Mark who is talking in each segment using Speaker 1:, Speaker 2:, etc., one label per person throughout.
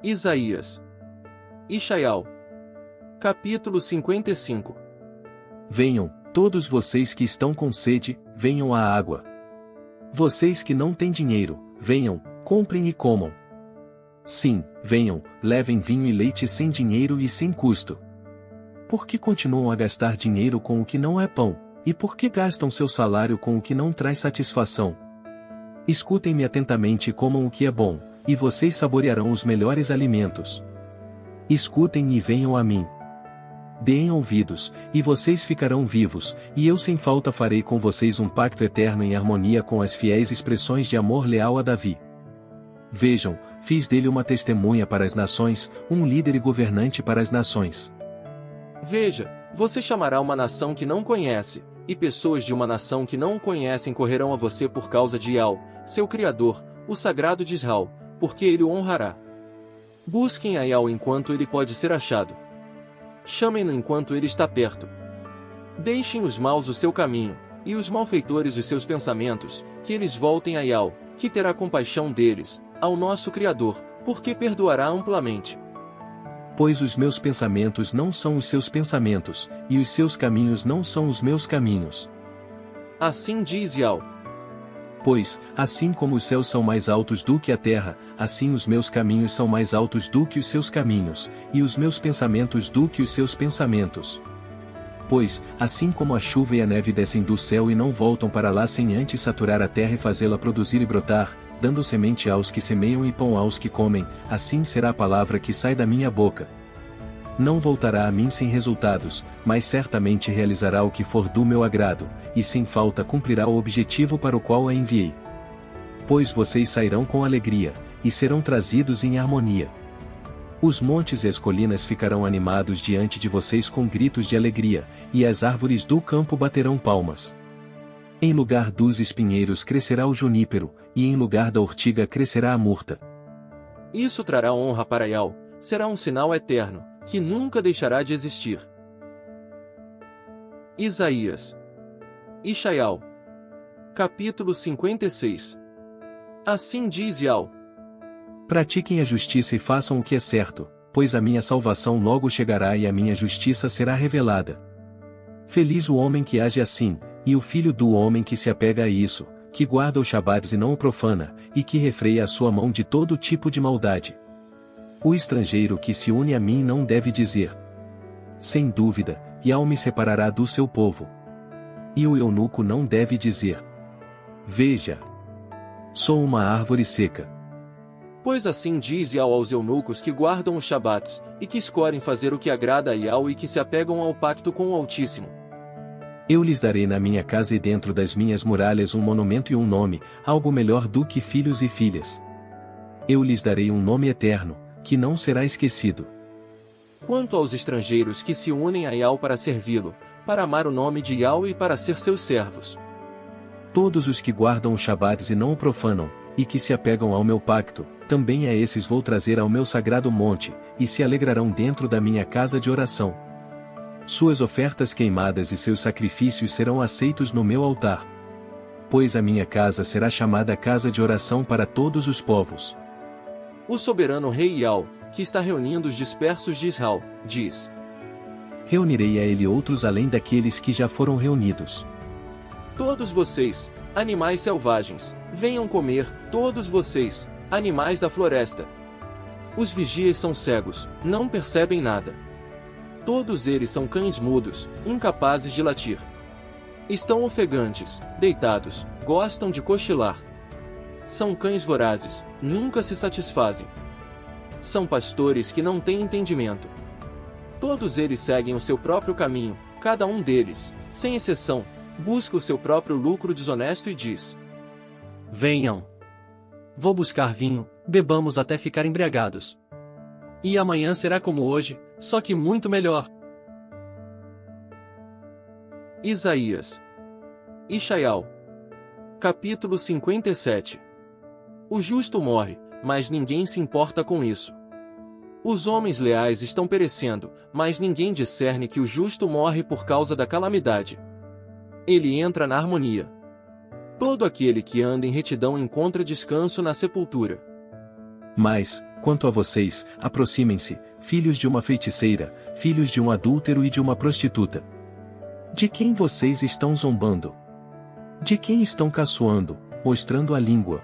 Speaker 1: Isaías. Ishaial. Capítulo 55.
Speaker 2: Venham, todos vocês que estão com sede, venham à água. Vocês que não têm dinheiro, venham, comprem e comam. Sim, venham, levem vinho e leite sem dinheiro e sem custo. Por que continuam a gastar dinheiro com o que não é pão, e por que gastam seu salário com o que não traz satisfação? Escutem-me atentamente e comam o que é bom, e vocês saborearão os melhores alimentos. Escutem e venham a mim. Deem ouvidos, e vocês ficarão vivos, e eu sem falta farei com vocês um pacto eterno em harmonia com as fiéis expressões de amor leal a Davi. Vejam, fiz dele uma testemunha para as nações, um líder e governante para as nações.
Speaker 1: Veja, você chamará uma nação que não conhece, e pessoas de uma nação que não o conhecem correrão a você por causa de Ial, seu Criador, o Sagrado de Israel, porque ele o honrará. Busquem a Ial enquanto ele pode ser achado. Chamem-no enquanto ele está perto. Deixem os maus o seu caminho, e os malfeitores os seus pensamentos, que eles voltem a Ial, que terá compaixão deles, ao nosso Criador, porque perdoará amplamente.
Speaker 2: Pois os meus pensamentos não são os seus pensamentos, e os seus caminhos não são os meus caminhos.
Speaker 1: Assim diz Ial.
Speaker 2: Pois, assim como os céus são mais altos do que a terra, assim os meus caminhos são mais altos do que os seus caminhos, e os meus pensamentos do que os seus pensamentos. Pois, assim como a chuva e a neve descem do céu e não voltam para lá sem antes saturar a terra e fazê-la produzir e brotar, dando semente aos que semeiam e pão aos que comem, assim será a palavra que sai da minha boca. Não voltará a mim sem resultados, mas certamente realizará o que for do meu agrado, e sem falta cumprirá o objetivo para o qual a enviei. Pois vocês sairão com alegria, e serão trazidos em harmonia. Os montes e as colinas ficarão animados diante de vocês com gritos de alegria, e as árvores do campo baterão palmas. Em lugar dos espinheiros crescerá o junípero, e em lugar da ortiga crescerá a murta.
Speaker 1: Isso trará honra para Ial, será um sinal eterno, que nunca deixará de existir. Isaías. Ishaial. Capítulo 56. Assim diz Ial.
Speaker 2: Pratiquem a justiça e façam o que é certo, pois a minha salvação logo chegará e a minha justiça será revelada. Feliz o homem que age assim, e o filho do homem que se apega a isso, que guarda os shabads e não o profana, e que refreia a sua mão de todo tipo de maldade. O estrangeiro que se une a mim não deve dizer: sem dúvida, Ial me separará do seu povo. E o eunuco não deve dizer: veja, sou uma árvore seca.
Speaker 1: Pois assim diz Ial aos eunucos que guardam os Shabats, e que escolhem fazer o que agrada a Ial e que se apegam ao pacto com o Altíssimo.
Speaker 2: Eu lhes darei na minha casa e dentro das minhas muralhas um monumento e um nome, algo melhor do que filhos e filhas. Eu lhes darei um nome eterno, que não será esquecido.
Speaker 1: Quanto aos estrangeiros que se unem a Ial para servi-lo, para amar o nome de Ial e para ser seus servos.
Speaker 2: Todos os que guardam os Shabads e não o profanam, e que se apegam ao meu pacto, também a esses vou trazer ao meu sagrado monte, e se alegrarão dentro da minha casa de oração. Suas ofertas queimadas e seus sacrifícios serão aceitos no meu altar. Pois a minha casa será chamada casa de oração para todos os povos.
Speaker 1: O soberano rei Ial, que está reunindo os dispersos de Israel, diz:
Speaker 2: reunirei a ele outros além daqueles que já foram reunidos.
Speaker 1: Todos vocês, animais selvagens, venham comer, todos vocês, animais da floresta. Os vigias são cegos, não percebem nada. Todos eles são cães mudos, incapazes de latir. Estão ofegantes, deitados, gostam de cochilar. São cães vorazes, nunca se satisfazem. São pastores que não têm entendimento. Todos eles seguem o seu próprio caminho, cada um deles, sem exceção, busca o seu próprio lucro desonesto e diz:
Speaker 3: venham. Vou buscar vinho, bebamos até ficar embriagados. E amanhã será como hoje, só que muito melhor.
Speaker 1: Isaías. Ishaial. Capítulo 57. O justo morre, mas ninguém se importa com isso. Os homens leais estão perecendo, mas ninguém discerne que o justo morre por causa da calamidade. Ele entra na harmonia. Todo aquele que anda em retidão encontra descanso na sepultura.
Speaker 2: Mas, Quanto a vocês, aproximem-se, filhos de uma feiticeira, filhos de um adúltero e de uma prostituta. De quem vocês estão zombando? De quem estão caçoando, mostrando a língua?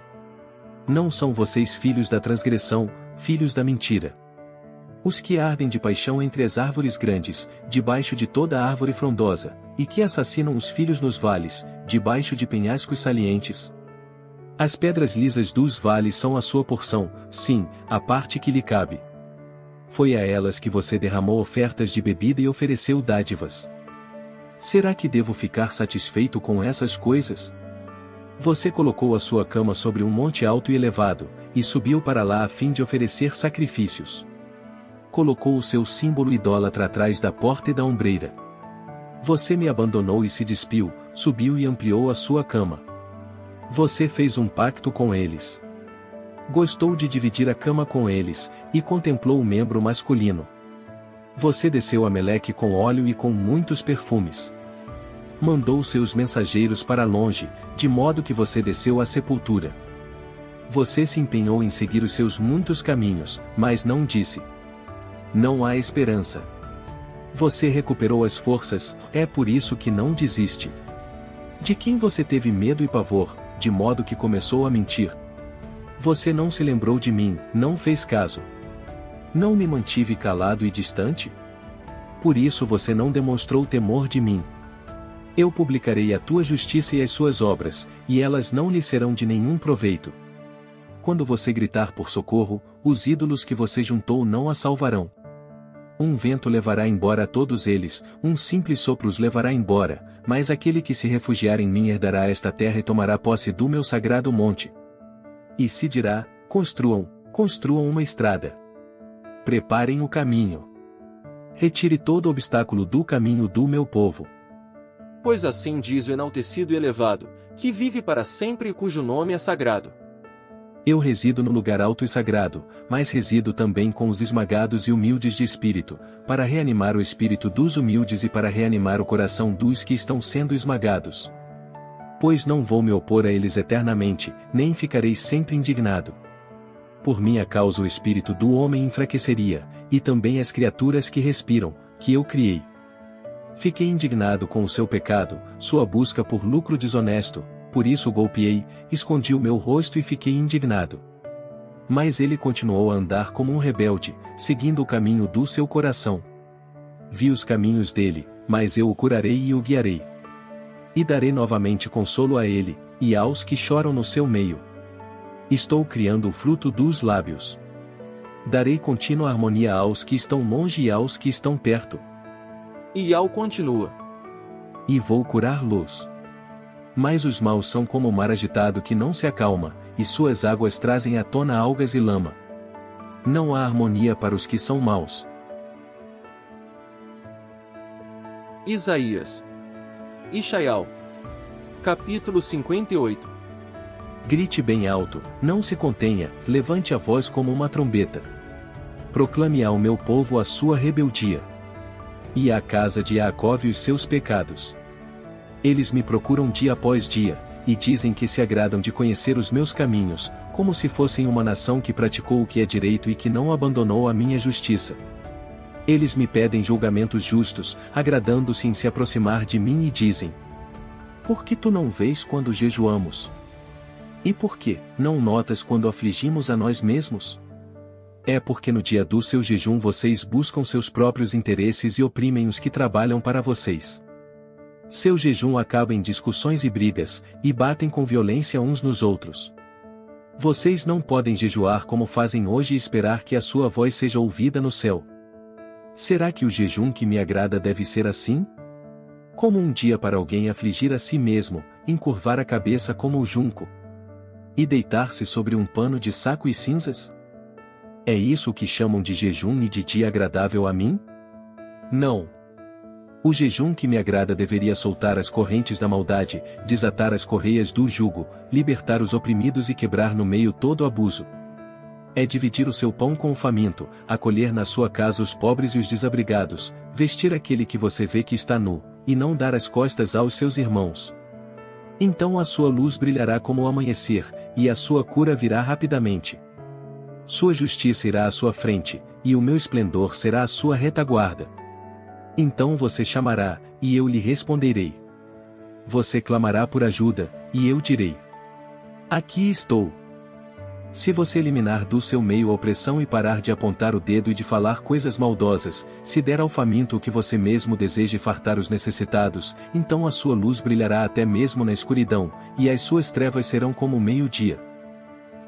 Speaker 2: Não são vocês filhos da transgressão, filhos da mentira? Os que ardem de paixão entre as árvores grandes, debaixo de toda árvore frondosa, e que assassinam os filhos nos vales, debaixo de penhascos salientes? As pedras lisas dos vales são a sua porção, sim, a parte que lhe cabe. Foi a elas que você derramou ofertas de bebida e ofereceu dádivas. Será que devo ficar satisfeito com essas coisas? Você colocou a sua cama sobre um monte alto e elevado, e subiu para lá a fim de oferecer sacrifícios. Colocou o seu símbolo idólatra atrás da porta e da ombreira. Você me abandonou e se despiu, subiu e ampliou a sua cama. Você fez um pacto com eles. Gostou de dividir a cama com eles, e contemplou o membro masculino. Você desceu a Meleque com óleo e com muitos perfumes. Mandou seus mensageiros para longe, de modo que você desceu à sepultura. Você se empenhou em seguir os seus muitos caminhos, mas não disse: não há esperança. Você recuperou as forças, é por isso que não desiste. De quem você teve medo e pavor, de modo que começou a mentir? Você não se lembrou de mim, não fez caso. Não me mantive calado e distante? Por isso você não demonstrou temor de mim. Eu publicarei a tua justiça e as suas obras, e elas não lhe serão de nenhum proveito. Quando você gritar por socorro, os ídolos que você juntou não a salvarão. Um vento levará embora a todos eles, um simples sopro os levará embora, mas aquele que se refugiar em mim herdará esta terra e tomará posse do meu sagrado monte. E se dirá: construam uma estrada. Preparem o caminho. Retire todo obstáculo do caminho do meu povo.
Speaker 1: Pois assim diz o enaltecido e elevado, que vive para sempre e cujo nome é sagrado.
Speaker 2: Eu resido no lugar alto e sagrado, mas resido também com os esmagados e humildes de espírito, para reanimar o espírito dos humildes e para reanimar o coração dos que estão sendo esmagados. Pois não vou me opor a eles eternamente, nem ficarei sempre indignado. Por minha causa o espírito do homem enfraqueceria, e também as criaturas que respiram, que eu criei. Fiquei indignado com o seu pecado, sua busca por lucro desonesto, por isso o golpeei, escondi o meu rosto e fiquei indignado. Mas ele continuou a andar como um rebelde, seguindo o caminho do seu coração. Vi os caminhos dele, mas eu o curarei e o guiarei. E darei novamente consolo a ele, e aos que choram no seu meio. Estou criando o fruto dos lábios. Darei contínua harmonia aos que estão longe e aos que estão perto.
Speaker 1: E Al continua:
Speaker 2: e vou curar-los. Mas os maus são como o mar agitado que não se acalma, e suas águas trazem à tona algas e lama. Não há harmonia para os que são maus.
Speaker 1: Isaías. Ishaial. Capítulo 58.
Speaker 2: Grite bem alto, não se contenha, levante a voz como uma trombeta. Proclame ao meu povo a sua rebeldia. E à casa de Jacove os seus pecados. Eles me procuram dia após dia, e dizem que se agradam de conhecer os meus caminhos, como se fossem uma nação que praticou o que é direito e que não abandonou a minha justiça. Eles me pedem julgamentos justos, agradando-se em se aproximar de mim e dizem: por que tu não vês quando jejuamos? E por que não notas quando afligimos a nós mesmos? É porque no dia do seu jejum vocês buscam seus próprios interesses e oprimem os que trabalham para vocês. Seu jejum acaba em discussões e brigas, e batem com violência uns nos outros. Vocês não podem jejuar como fazem hoje e esperar que a sua voz seja ouvida no céu. Será que o jejum que me agrada deve ser assim? Como um dia para alguém afligir a si mesmo, encurvar a cabeça como o junco, e deitar-se sobre um pano de saco e cinzas? É isso o que chamam de jejum e de dia agradável a mim? Não. O jejum que me agrada deveria soltar as correntes da maldade, desatar as correias do jugo, libertar os oprimidos e quebrar no meio todo abuso. É dividir o seu pão com o faminto, acolher na sua casa os pobres e os desabrigados, vestir aquele que você vê que está nu, e não dar as costas aos seus irmãos. Então a sua luz brilhará como o amanhecer, e a sua cura virá rapidamente. Sua justiça irá à sua frente, e o meu esplendor será a sua retaguarda. Então você chamará, e eu lhe responderei. Você clamará por ajuda, e eu direi: aqui estou. Se você eliminar do seu meio a opressão e parar de apontar o dedo e de falar coisas maldosas, se der ao faminto o que você mesmo deseja e fartar os necessitados, então a sua luz brilhará até mesmo na escuridão, e as suas trevas serão como o meio-dia.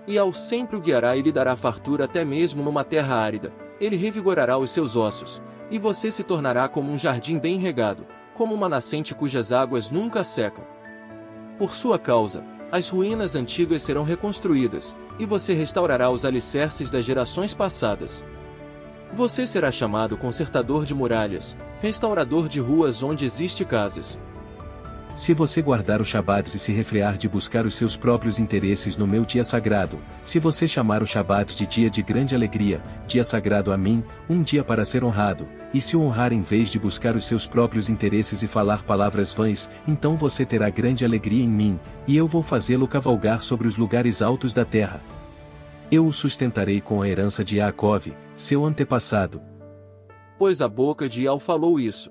Speaker 1: E ao sempre o guiará e lhe dará fartura até mesmo numa terra árida, ele revigorará os seus ossos, e você se tornará como um jardim bem regado, como uma nascente cujas águas nunca secam. Por sua causa, as ruínas antigas serão reconstruídas, e você restaurará os alicerces das gerações passadas. Você será chamado consertador de muralhas, restaurador de ruas onde existe casas.
Speaker 2: Se você guardar o Shabat e se refrear de buscar os seus próprios interesses no meu dia sagrado, se você chamar o Shabat de dia de grande alegria, dia sagrado a mim, um dia para ser honrado, e se o honrar em vez de buscar os seus próprios interesses e falar palavras vãs, então você terá grande alegria em mim, e eu vou fazê-lo cavalgar sobre os lugares altos da terra. Eu o sustentarei com a herança de Yaakov, seu antepassado.
Speaker 1: Pois a boca de Yael falou isso.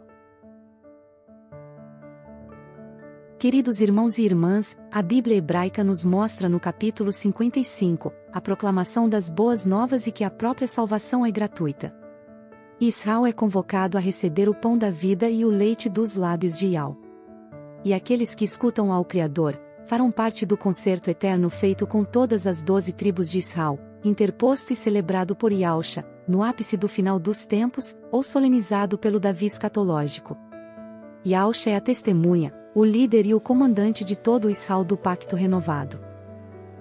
Speaker 4: Queridos irmãos e irmãs, a Bíblia hebraica nos mostra no capítulo 55, a proclamação das boas novas e que a própria salvação é gratuita. Israel é convocado a receber o pão da vida e o leite dos lábios de Yael. E aqueles que escutam ao Criador, farão parte do concerto eterno feito com todas as 12 tribos de Israel, interposto e celebrado por Yahusha, no ápice do final dos tempos, ou solenizado pelo Davi escatológico. Yahusha é a testemunha, o líder e o comandante de todo o Israel do pacto renovado.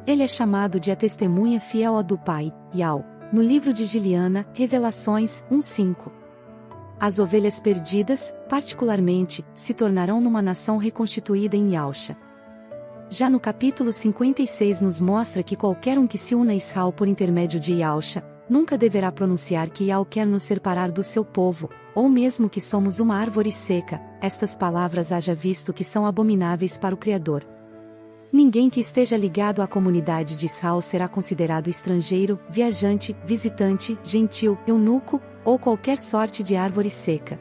Speaker 4: Ele é chamado de a testemunha fiel a do Pai, Yael, no livro de Giliana, Revelações 1:5. As ovelhas perdidas, particularmente, se tornarão numa nação reconstituída em Yahusha. Já no capítulo 56 nos mostra que qualquer um que se una a Israel por intermédio de Yahusha, nunca deverá pronunciar que Yael quer nos separar do seu povo, ou mesmo que somos uma árvore seca, estas palavras haja visto que são abomináveis para o Criador. Ninguém que esteja ligado à comunidade de Israel será considerado estrangeiro, viajante, visitante, gentil, eunuco, ou qualquer sorte de árvore seca.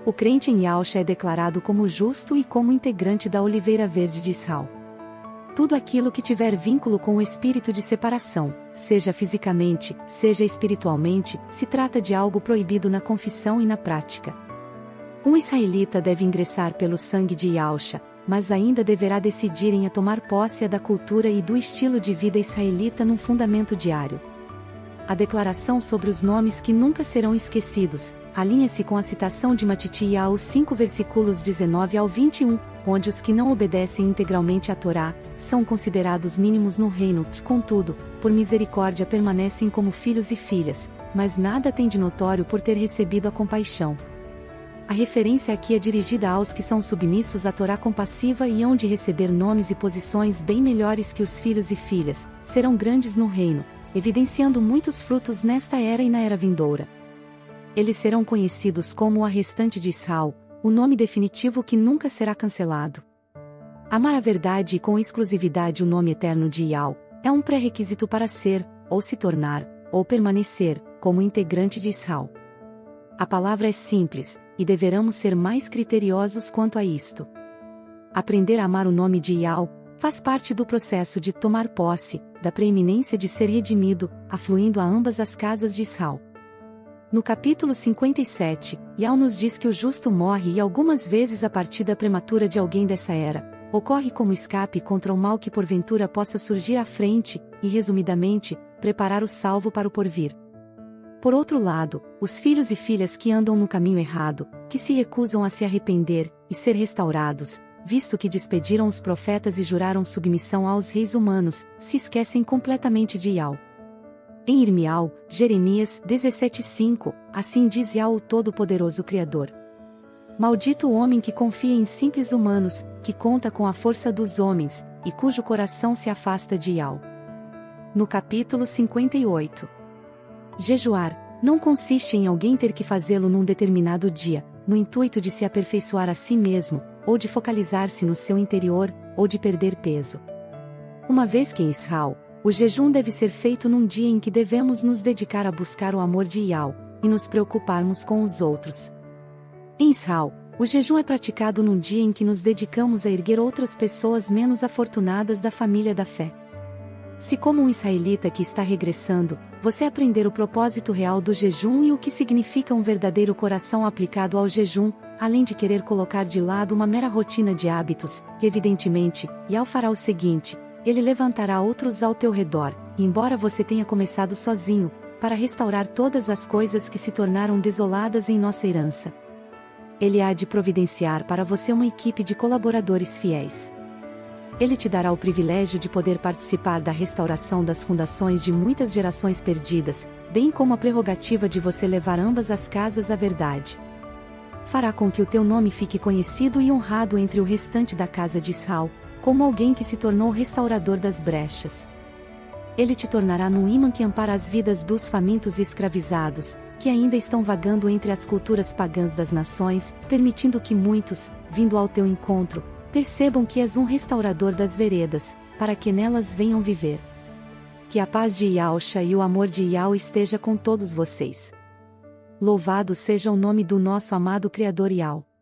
Speaker 4: O crente em Yahusha é declarado como justo e como integrante da oliveira verde de Israel. Tudo aquilo que tiver vínculo com o espírito de separação, seja fisicamente, seja espiritualmente, se trata de algo proibido na confissão e na prática. Um israelita deve ingressar pelo sangue de Yahusha, mas ainda deverá decidir em tomar posse da cultura e do estilo de vida israelita num fundamento diário. A declaração sobre os nomes que nunca serão esquecidos, alinha-se com a citação de Matitiyahu 5 versículos 19 ao 21, onde os que não obedecem integralmente à Torá, são considerados mínimos no reino, contudo, por misericórdia permanecem como filhos e filhas, mas nada tem de notório por ter recebido a compaixão. A referência aqui é dirigida aos que são submissos à Torá compassiva e hão de receber nomes e posições bem melhores que os filhos e filhas, serão grandes no reino, evidenciando muitos frutos nesta era e na era vindoura. Eles serão conhecidos como a restante de Israel, o nome definitivo que nunca será cancelado. Amar a verdade e com exclusividade o nome eterno de Yael, é um pré-requisito para ser, ou se tornar, ou permanecer, como integrante de Israel. A palavra é simples, e deveramos ser mais criteriosos quanto a isto. Aprender a amar o nome de Yael, faz parte do processo de tomar posse, da preeminência de ser redimido, afluindo a ambas as casas de Israel. No capítulo 57, Yael nos diz que o justo morre e algumas vezes a partida prematura de alguém dessa era, ocorre como escape contra o mal que porventura possa surgir à frente, e resumidamente, preparar o salvo para o porvir. Por outro lado, os filhos e filhas que andam no caminho errado, que se recusam a se arrepender, e ser restaurados, visto que despediram os profetas e juraram submissão aos reis humanos, se esquecem completamente de Yael. Em Irmial, Jeremias 17:5, assim diz Yael o Todo-Poderoso Criador. Maldito o homem que confia em simples humanos, que conta com a força dos homens, e cujo coração se afasta de Yael. No capítulo 58. Jejuar, não consiste em alguém ter que fazê-lo num determinado dia, no intuito de se aperfeiçoar a si mesmo, ou de focalizar-se no seu interior, ou de perder peso. Uma vez que em Israel, O jejum deve ser feito num dia em que devemos nos dedicar a buscar o amor de Yahweh e nos preocuparmos com os outros. Em Israel, o jejum é praticado num dia em que nos dedicamos a erguer outras pessoas menos afortunadas da família da fé. Se, como um israelita que está regressando, você aprender o propósito real do jejum e o que significa um verdadeiro coração aplicado ao jejum, além de querer colocar de lado uma mera rotina de hábitos, evidentemente, Yahweh fará o seguinte: ele levantará outros ao teu redor, embora você tenha começado sozinho, para restaurar todas as coisas que se tornaram desoladas em nossa herança. Ele há de providenciar para você uma equipe de colaboradores fiéis. Ele te dará o privilégio de poder participar da restauração das fundações de muitas gerações perdidas, bem como a prerrogativa de você levar ambas as casas à verdade. Fará com que o teu nome fique conhecido e honrado entre o restante da casa de Israel, como alguém que se tornou restaurador das brechas. Ele te tornará num imã que ampara as vidas dos famintos e escravizados, que ainda estão vagando entre as culturas pagãs das nações, permitindo que muitos, vindo ao teu encontro, percebam que és um restaurador das veredas, para que nelas venham viver. Que a paz de Yahshua e o amor de Yahweh esteja com todos vocês. Louvado seja o nome do nosso amado Criador Yahweh.